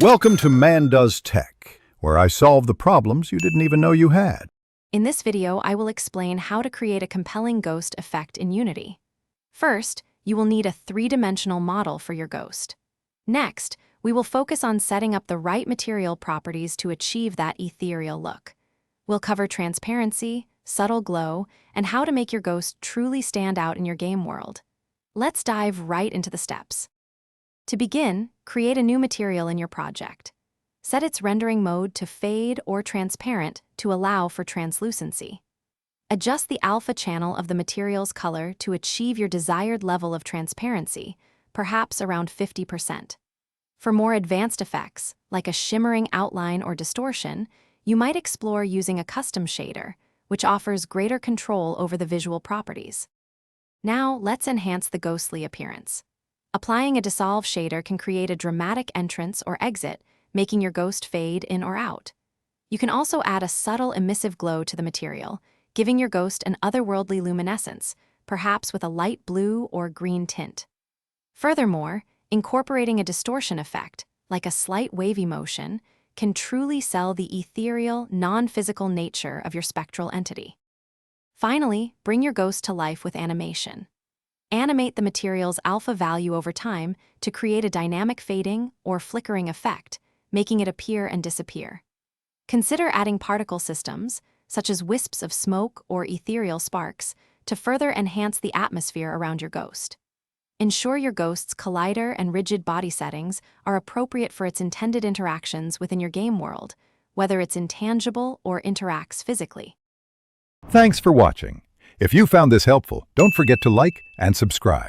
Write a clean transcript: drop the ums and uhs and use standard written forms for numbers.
Welcome to Man Does Tech, where I solve the problems you didn't even know you had. In this video, I will explain how to create a compelling ghost effect in Unity. First, you will need a three-dimensional model for your ghost. Next, we will focus on setting up the right material properties to achieve that ethereal look. We'll cover transparency, subtle glow, and how to make your ghost truly stand out in your game world. Let's dive right into the steps. To begin, create a new material in your project. Set its rendering mode to fade or transparent to allow for translucency. Adjust the alpha channel of the material's color to achieve your desired level of transparency, perhaps around 50%. For more advanced effects, like a shimmering outline or distortion, you might explore using a custom shader, which offers greater control over the visual properties. Now, let's enhance the ghostly appearance. Applying a dissolve shader can create a dramatic entrance or exit, making your ghost fade in or out. You can also add a subtle emissive glow to the material, giving your ghost an otherworldly luminescence, perhaps with a light blue or green tint. Furthermore, incorporating a distortion effect, like a slight wavy motion, can truly sell the ethereal, non-physical nature of your spectral entity. Finally, bring your ghost to life with animation. Animate the material's alpha value over time to create a dynamic fading or flickering effect, making it appear and disappear. Consider adding particle systems, such as wisps of smoke or ethereal sparks, to further enhance the atmosphere around your ghost. Ensure your ghost's collider and rigid body settings are appropriate for its intended interactions within your game world, whether it's intangible or interacts physically. Thanks for watching. If you found this helpful, don't forget to like and subscribe.